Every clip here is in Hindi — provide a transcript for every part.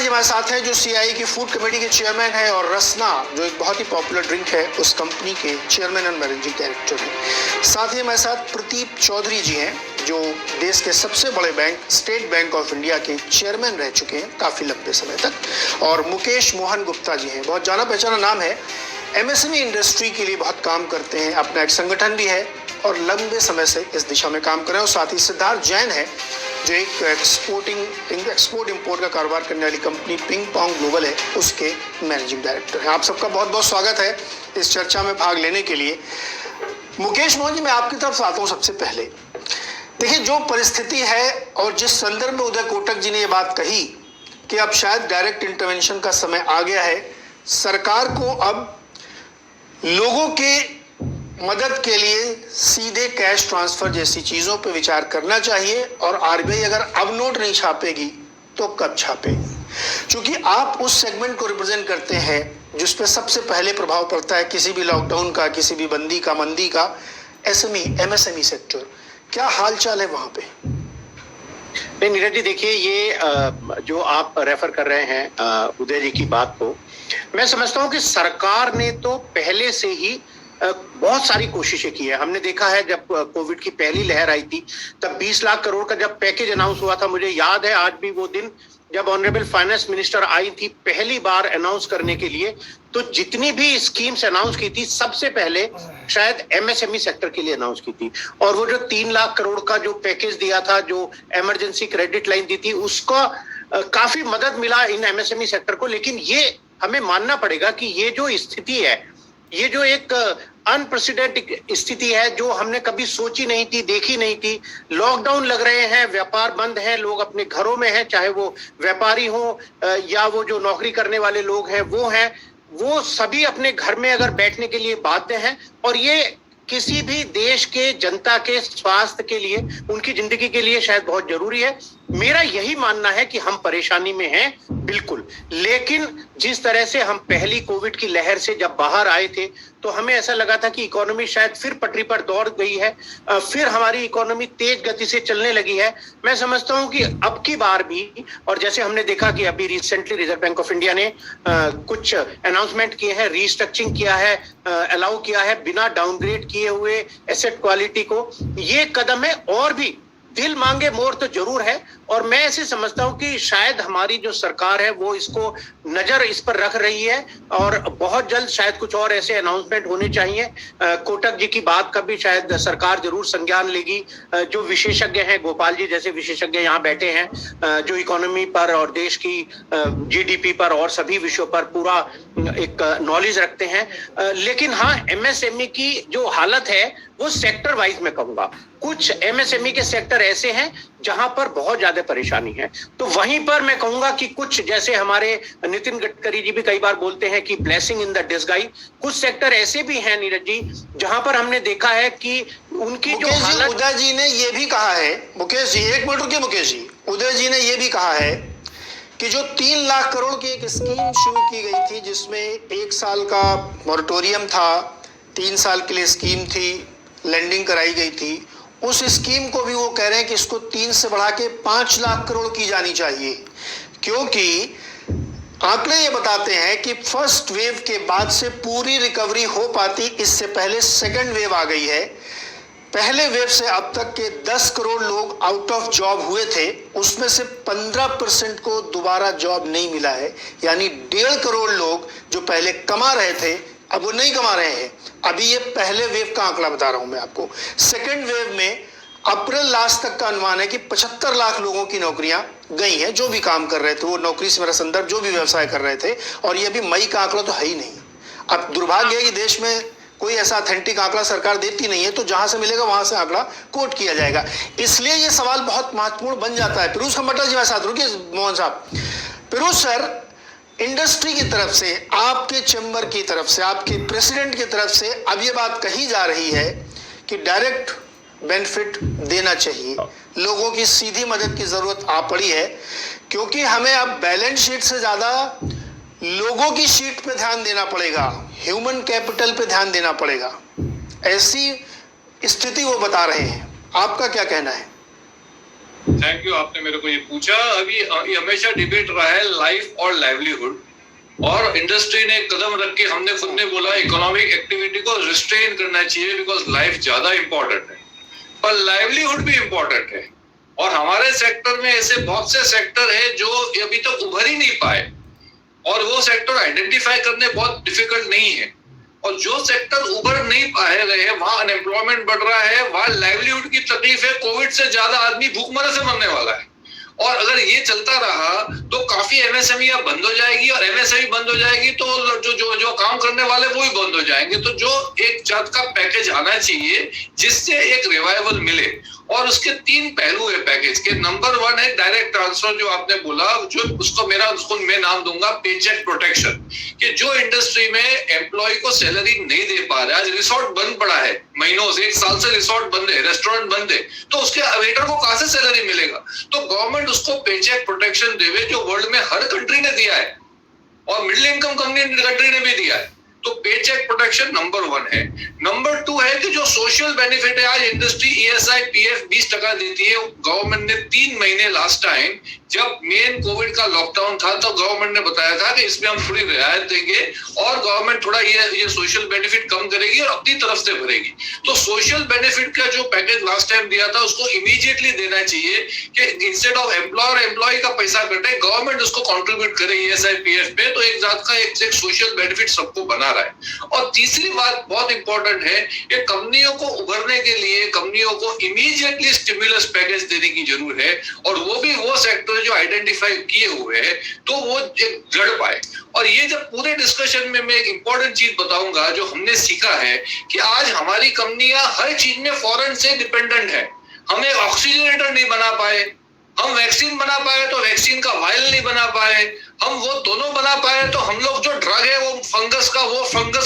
जी हमारे साथ हैं जो सीआई की फूड कमेटी के चेयरमैन है, और रसना जो एक बहुत ही पॉपुलर ड्रिंक है उस कंपनी के चेयरमैन एंड मैनेजिंग डायरेक्टर हैं। साथ ही हमारे साथ प्रदीप चौधरी जी हैं जो देश के सबसे बड़े bank state bank of India के चेयरमैन रह चुके हैं काफी लंबे समय तक, और मुकेश मोहन गुप्ता जी हैं, बहुत जाना पहचाना नाम है, एमएसएमई इंडस्ट्री के लिए बहुत काम करते हैं, अपना एक संगठन भी है और लंबे समय से इस दिशा में काम कर रहे हैं। और साथ ही सिद्धार्थ जैन है जो एक एक्सपोर्ट इंपोर्ट का कारोबार करने वाली कंपनी पिंग पोंग ग्लोबल है उसके मैनेजिंग डायरेक्टर हैं। आप सबका बहुत बहुत स्वागत है इस चर्चा में भाग लेने के लिए। मुकेश मोहन जी, मैं आपकी तरफ से आता हूँ। सबसे पहले देखिए, जो परिस्थिति है और जिस संदर्भ में उदय कोटक जी ने ये बात कही कि अब शायद डायरेक्ट इंटरवेंशन का समय आ गया है, सरकार को अब लोगों के मदद के लिए सीधे कैश ट्रांसफर जैसी चीजों पर विचार करना चाहिए, और आरबीआई अगर अब नोट नहीं छापेगी तो कब छापेगी? क्योंकि आप उस सेगमेंट को रिप्रेजेंट करते हैं जिस पे सबसे पहले प्रभाव पड़ता है किसी भी लॉकडाउन का, किसी भी बंदी का, मंदी का, एमएसएमई सेक्टर। क्या हालचाल है वहां पे? नहीं नीरज जी, देखिए ये जो आप रेफर कर रहे हैं उदय जी की बात को, मैं समझता हूं कि सरकार ने तो पहले से ही बहुत सारी कोशिशें की है। हमने देखा है जब कोविड की पहली लहर आई थी तब 20 लाख करोड़ का जब पैकेज अनाउंस हुआ था, मुझे याद है आज भी वो दिन जब ऑनरेबल फाइनेंस मिनिस्टर आई थी पहली बार अनाउंस करने के लिए, तो जितनी भी स्कीम्स अनाउंस की थी सबसे पहले शायद एमएसएमई सेक्टर के लिए अनाउंस की थी। और वो जो 3 लाख करोड़ का जो पैकेज दिया था, जो इमरजेंसी क्रेडिट लाइन दी थी, उसका काफी मदद मिला इन एमएसएमई सेक्टर को। लेकिन ये हमें मानना पड़ेगा कि ये जो स्थिति है, ये जो एक अनप्रेसिडेंटेड स्थिति है जो हमने कभी सोची नहीं थी, देखी नहीं थी। लॉकडाउन लग रहे हैं, व्यापार बंद हैं, लोग अपने घरों में हैं, चाहे वो व्यापारी हो या वो जो नौकरी करने वाले लोग हैं वो सभी अपने घर में अगर बैठने के लिए बाध्य हैं, और ये किसी भी देश के जनता के स्वास्थ्य के लिए, उनकी जिंदगी के लिए शायद बहुत जरूरी है। मेरा यही मानना है कि हम परेशानी में हैं बिल्कुल, लेकिन जिस तरह से हम पहली कोविड की लहर से जब बाहर आए थे तो हमें ऐसा लगा था कि इकोनॉमी शायद फिर पटरी पर दौड़ गई है, फिर हमारी इकोनॉमी तेज गति से चलने लगी है। मैं समझता हूं कि अब की बार भी, और जैसे हमने देखा कि अभी recently reserve bank of India ने कुछ अनाउंसमेंट किए हैं, रीस्ट्रक्चरिंग किया है, अलाउ किया है बिना डाउनग्रेड किए हुए एसेट क्वालिटी को। ये कदम है, और भी दिल मांगे मोर तो जरूर है, और मैं ऐसे समझता हूं कि शायद हमारी जो सरकार है वो इसको नजर इस पर रख रही है, और बहुत जल्द शायद कुछ और ऐसे अनाउंसमेंट होने चाहिए। कोटक जी की बात का भी शायद सरकार जरूर संज्ञान लेगी। जो विशेषज्ञ हैं, गोपाल जी जैसे विशेषज्ञ यहाँ बैठे हैं, जो इकोनॉमी पर और देश की जीडीपी पर और सभी विषयों पर पूरा एक नॉलेज रखते हैं। लेकिन हाँ, एमएसएमई की जो हालत है वो सेक्टर वाइज मैं कहूंगा, कुछ एमएसएमई के सेक्टर ऐसे हैं जहां पर बहुत ज्यादा परेशानी है, तो वहीं पर मैं कहूंगा कि कुछ, जैसे हमारे नितिन गडकरी जी भी कई बार बोलते हैं कि ब्लेसिंग इन द डिस्गाइज, कुछ सेक्टर ऐसे भी हैं नीरज जी जहां पर हमने देखा है कि उनकी जो हालत। उदय जी ने ये भी कहा है, मुकेश जी एक मिनट रुकिए, मुकेश जी, उदय जी ने ये भी कहा है कि जो 3 लाख करोड़ की एक स्कीम शुरू की गई थी जिसमें 1 साल का मॉरेटोरियम था, 3 साल के लिए स्कीम थी, लैंडिंग कराई गई थी, उस स्कीम को भी वो कह रहे हैं कि इसको 3 से बढ़ा के 5 लाख करोड़ की जानी चाहिए, क्योंकि आंकड़े ये बताते हैं कि फर्स्ट वेव के बाद से पूरी रिकवरी हो पाती, इससे पहले सेकंड वेव आ गई है। पहले वेव से अब तक के 10 करोड़ लोग आउट ऑफ जॉब हुए थे, उसमें से 15% को दोबारा जॉब नहीं मिला है, यानी 1.5 करोड़ लोग जो पहले कमा रहे थे अब वो नहीं कमा रहे हैं। अभी ये पहले वेव का आंकड़ा बता रहा हूं मैं आपको। सेकेंड वेव में अप्रैल लास्ट तक का अनुमान है कि 75 लाख लोगों की नौकरियां गई हैं, जो भी काम कर रहे थे, वो नौकरी से मेरा संदर्भ जो भी व्यवसाय कर रहे थे, और ये अभी मई का आंकड़ा तो है ही नहीं। अब दुर्भाग्य है कि देश में कोई ऐसा ऑथेंटिक आंकड़ा सरकार देती नहीं है, तो जहां से मिलेगा वहां से आंकड़ा कोट किया जाएगा। इसलिए ये सवाल बहुत महत्वपूर्ण बन जाता है। फिरोज खम्बटा जी मेरे साथ, रुकिए मोहन साहब। फिरोज सर, इंडस्ट्री की तरफ से, आपके चैम्बर की तरफ से, आपके प्रेसिडेंट की तरफ से अब ये बात कही जा रही है कि डायरेक्ट बेनिफिट देना चाहिए, लोगों की सीधी मदद की जरूरत आ पड़ी है, क्योंकि हमें अब बैलेंस शीट से ज्यादा लोगों की शीट पे ध्यान देना पड़ेगा, ह्यूमन कैपिटल पे ध्यान देना पड़ेगा। ऐसी स्थिति वो बता रहे हैं, आपका क्या कहना है? थैंक यू, आपने मेरे को ये पूछा। अभी ये हमेशा डिबेट रहा है लाइफ और लाइवलीहुड, और इंडस्ट्री ने कदम रख के हमने खुद ने बोला इकोनॉमिक एक्टिविटी को रिस्ट्रेन करना चाहिए बिकॉज लाइफ ज्यादा इंपॉर्टेंट है, पर लाइवलीहुड भी इंपॉर्टेंट है। और हमारे सेक्टर में ऐसे बहुत से सेक्टर है जो अभी तक उभर ही नहीं पाए, और वो सेक्टर आइडेंटिफाई करने बहुत डिफिकल्ट नहीं है। और जो सेक्टर उभर नहीं पाए रहे हैं वहां अनएम्प्लॉयमेंट बढ़ रहा है, वहां लाइवलीहुड की तकलीफ है। कोविड से ज्यादा आदमी भूखमरी से मरने वाला है, और अगर ये चलता रहा तो काफी एमएसएमई बंद हो जाएगी, और एमएसएमई बंद हो जाएगी तो जो जो जो काम करने वाले वो ही बंद हो जाएंगे। तो जो एक जात का पैकेज आना चाहिए जिससे एक रिवाइवल मिले, और उसके 3 पहलू है पैकेज के। नंबर 1 है डायरेक्ट ट्रांसफर, जो आपने बोला, जो उसको मैं नाम दूंगा पेचेक प्रोटेक्शन। कि जो इंडस्ट्री में एम्प्लॉय को सैलरी नहीं दे पा रहा है, रिसोर्ट बंद पड़ा है महीनों से, 1 साल से रिसोर्ट बंद है, रेस्टोरेंट बंद है, तो उसके वेटर को कहां से सैलरी मिलेगा? तो गवर्नमेंट उसको पेचेक प्रोटेक्शन देवे, जो वर्ल्ड में हर कंट्री ने दिया है, और मिडिल इनकम कंट्री ने भी दिया है। तो पेचेक प्रोटेक्शन नंबर 1 है। नंबर 2 है कि जो सोशल बेनिफिट है, आज इंडस्ट्री ईएसआई पीएफ 20% देती है। गवर्नमेंट ने 3 महीने लास्ट टाइम जब मेन कोविड का लॉकडाउन था तो गवर्नमेंट ने बताया था कि इसमें हम थोड़ी रियायत देंगे, और गवर्नमेंट थोड़ा ये सोशल बेनिफिट कम करेगी और अपनी तरफ से भरेगी। तो सोशल बेनिफिट का जो पैकेज लास्ट टाइम दिया था उसको इमीडिएटली देना चाहिए कि इंस्टेड ऑफ एम्प्लॉय का पैसा कटे, गवर्नमेंट उसको कंट्रीब्यूट करे ईएसआई पीएफ पे। तो एक जात का एक सोशल बेनिफिट सबको बना रहा है। और तीसरी बात बहुत इंपॉर्टेंट है कि कंपनियों को उभरने के लिए कंपनियों को इमीडिएटली स्टिमुलस पैकेज देने की जरूरत है, और वो भी वो सेक्टर जो आइडेंटिफाई किए हुए हैं तो वो एक जड़ पाए। और ये जब पूरे डिस्कशन में मैं एक इंपॉर्टेंट चीज बताऊंगा जो हमने सीखा है कि आज हमारी कंपनियां हर चीज में फॉरेन से डिपेंडेंट है। हमें ऑक्सीजनेटर नहीं बना पाए, हम वैक्सीन बना पाए तो वैक्सीन का वायल नहीं बना पाए, हम वो दोनों बना पाए तो हम लोग जो ड्रग है वो फंगस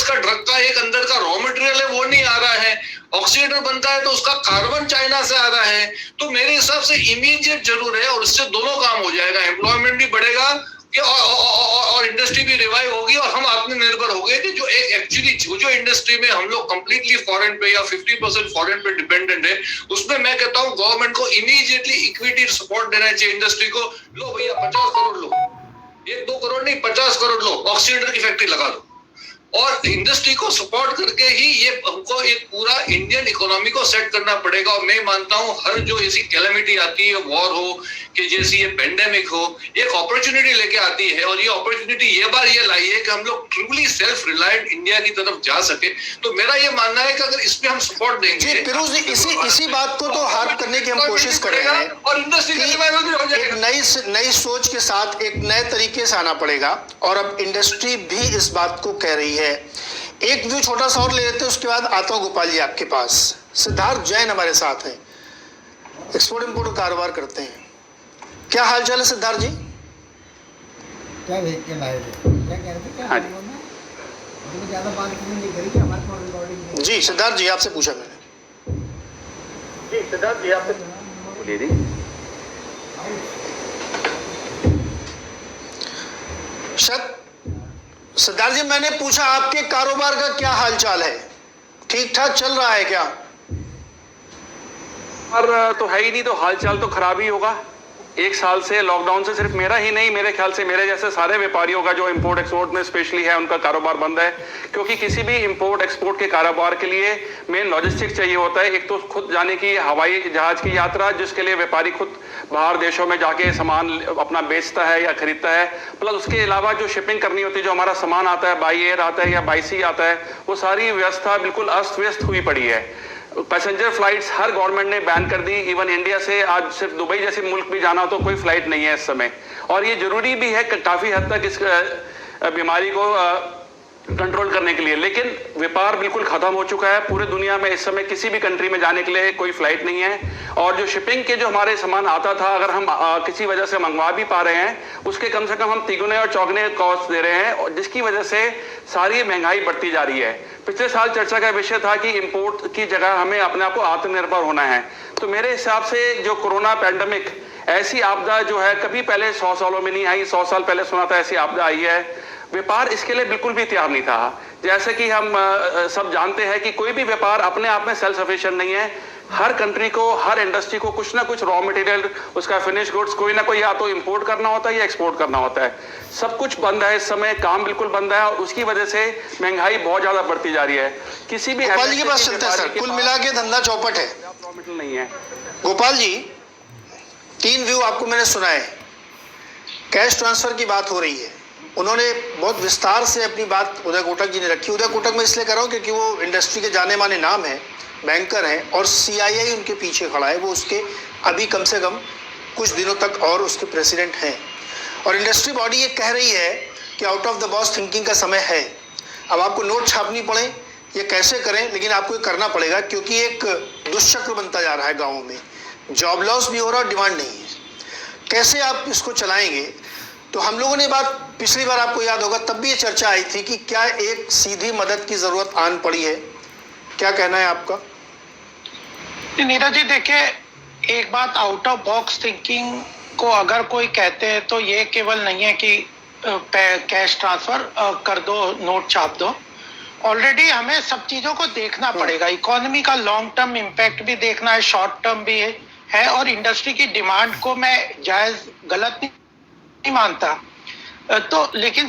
का ड्रग का एक अंदर का रॉ मटेरियल है वो नहीं आ रहा है। ऑक्सीजनेटर बनता है तो उसका कार्बन चाइना से आ रहा है। तो मेरे हिसाब से इमीडिएट जरूर है, और इससे दोनों काम हो जाएगा, एम्प्लॉयमेंट भी बढ़ेगा और इंडस्ट्री भी रिवाइव होगी, और हम आत्मनिर्भर हो गए। कि जो एक एक्चुअली जो इंडस्ट्री में हम लोग कंप्लीटली फॉरेन पे या 50% फॉरेन पे डिपेंडेंट है, उसमें मैं कहता हूँ गवर्नमेंट को इमीडिएटली इक्विटी सपोर्ट देना चाहिए इंडस्ट्री को। लो भैया 50 करोड़ लो, 1-2 करोड़ नहीं 50 करोड़ लो, ऑक्सीजनेटर की फैक्ट्री लगा दो। और इंडस्ट्री को सपोर्ट करके ही ये हमको एक पूरा इंडियन इकोनॉमी को सेट करना पड़ेगा। और मैं मानता हूँ हर जो ऐसी कैलेमिटी आती है, वॉर हो कि जैसी ये पेंडेमिक हो, एक अपॉर्चुनिटी लेके आती है, और ये अपॉर्चुनिटी ये बार ये लाई है कि हम लोग ट्रूली सेल्फ रिलायंट इंडिया की तरफ जा सके। तो मेरा ये मानना है कि अगर इसमें हम सपोर्ट देंगे, फिरोज जी, इसी बात को तो हार्ट करने की हम कोशिश कर रहे हैं, और इंडस्ट्री एक नई सोच के साथ एक नए तरीके से आना पड़ेगा, और अब इंडस्ट्री भी इस बात को कह रही है। एक व्यू छोटा सा और ले लेते हैं, उसके बाद आता हूं गोपाल जी आपके पास। सिद्धार्थ जैन हमारे साथ हैं, एक्सपोर्ट इंपोर्ट कारोबार करते हैं। क्या हाल चाल है सिद्धार्थ जी? क्या देख के लाए थे, क्या कह रहे थे, क्या ज्यादा बात नहीं करी कि हमारे को रिकॉर्डिंग। जी सिद्धार्थ जी आपसे पूछा मैंने। जी सिद्धार्थ जी आपसे बोलिए जी। सिद्धार्थ जी, मैंने पूछा आपके कारोबार का क्या हाल चाल है, ठीक ठाक चल रहा है क्या? और तो है ही नहीं, तो हालचाल तो खराब ही होगा। 1 साल से लॉकडाउन से सिर्फ मेरा ही नहीं, मेरे ख्याल से मेरे जैसे सारे व्यापारियों का जो इंपोर्ट एक्सपोर्ट में स्पेशली है उनका कारोबार बंद है। क्योंकि किसी भी इंपोर्ट एक्सपोर्ट के कारोबार के लिए मेन लॉजिस्टिक्स चाहिए होता है। एक तो खुद जाने की हवाई जहाज की यात्रा, जिसके लिए व्यापारी खुद बाहर देशों में जाके सामान अपना बेचता है या खरीदता है, प्लस उसके अलावा जो शिपिंग करनी होती है, जो हमारा सामान आता है बाई एयर आता है या बाई सी आता है, वो सारी व्यवस्था बिल्कुल अस्त व्यस्त हुई पड़ी है। पैसेंजर फ्लाइट्स हर गवर्नमेंट ने बैन कर दी। इवन इंडिया से आज सिर्फ दुबई जैसे मुल्क भी जाना हो तो कोई फ्लाइट नहीं है इस समय। और ये जरूरी भी है काफी हद तक इस बीमारी को कंट्रोल करने के लिए। लेकिन व्यापार बिल्कुल खत्म हो चुका है पूरे दुनिया में। इस समय किसी भी कंट्री में जाने के लिए कोई फ्लाइट नहीं है। और जो शिपिंग के जो हमारे सामान आता था, अगर हम किसी वजह से मंगवा भी पा रहे हैं, उसके कम से कम हम तिगुने और चौगुने कॉस्ट दे रहे हैं, और जिसकी वजह से सारी महंगाई बढ़ती जा रही है। पिछले साल चर्चा का विषय था कि इंपोर्ट की जगह हमें अपने आप को आत्मनिर्भर होना है। तो मेरे हिसाब से जो कोरोना पैंडेमिक ऐसी आपदा जो है कभी पहले 100 सालों में नहीं आई। 100 साल पहले सुना था ऐसी आपदा आई है। व्यापार इसके लिए बिल्कुल भी तैयार नहीं था। जैसे कि हम सब जानते हैं कि कोई भी व्यापार अपने आप में सेल्फ सफिशिएंट नहीं है। हर कंट्री को, हर इंडस्ट्री को कुछ ना कुछ रॉ मटेरियल, उसका फिनिश गुड्स कोई ना कोई या तो इंपोर्ट करना होता है या एक्सपोर्ट करना होता है। सब कुछ बंद है इस समय, काम बिल्कुल बंद है और उसकी वजह से महंगाई बहुत ज्यादा बढ़ती जा रही है। किसी भी गोपाल जी के पास चलते हैं सर, कुल मिला के धंधा चौपट है। रॉ मटेरियल नहीं है। गोपाल जी, 3 व्यू आपको मैंने सुनाए। कैश ट्रांसफर की बात हो रही है, उन्होंने बहुत विस्तार से अपनी बात उदय कोटक जी ने रखी। उदय कोटक मैं इसलिए कर रहा हूँ क्योंकि वो इंडस्ट्री के जाने माने नाम है, बैंकर हैं और CII उनके पीछे खड़ा है। वो उसके अभी कम से कम कुछ दिनों तक और उसके प्रेसिडेंट हैं। और इंडस्ट्री बॉडी ये कह रही है कि out of the box thinking का समय है। अब आपको नोट छापनी पड़े, ये कैसे करें, लेकिन आपको ये करना पड़ेगा क्योंकि एक दुष्चक्र बनता जा रहा है गाँवों में। जॉब लॉस भी हो रहा है, डिमांड नहीं है। कैसे आप इसको चलाएंगे? तो हम लोगों ने बात पिछली बार, आपको याद होगा, तब भी ये चर्चा आई थी कि क्या एक सीधी मदद की जरूरत आन पड़ी है। क्या कहना है आपका? नीरज जी, देखिए, एक बात, आउट ऑफ बॉक्स थिंकिंग को अगर कोई कहते हैं तो ये केवल नहीं है कि कैश ट्रांसफर कर दो, नोट छाप दो। ऑलरेडी हमें सब चीजों को देखना पड़ेगा। इकोनॉमी का लॉन्ग टर्म इम्पैक्ट भी देखना है, शॉर्ट टर्म भी है और इंडस्ट्री की डिमांड को मैं जायज गलत नहीं मानता, तो लेकिन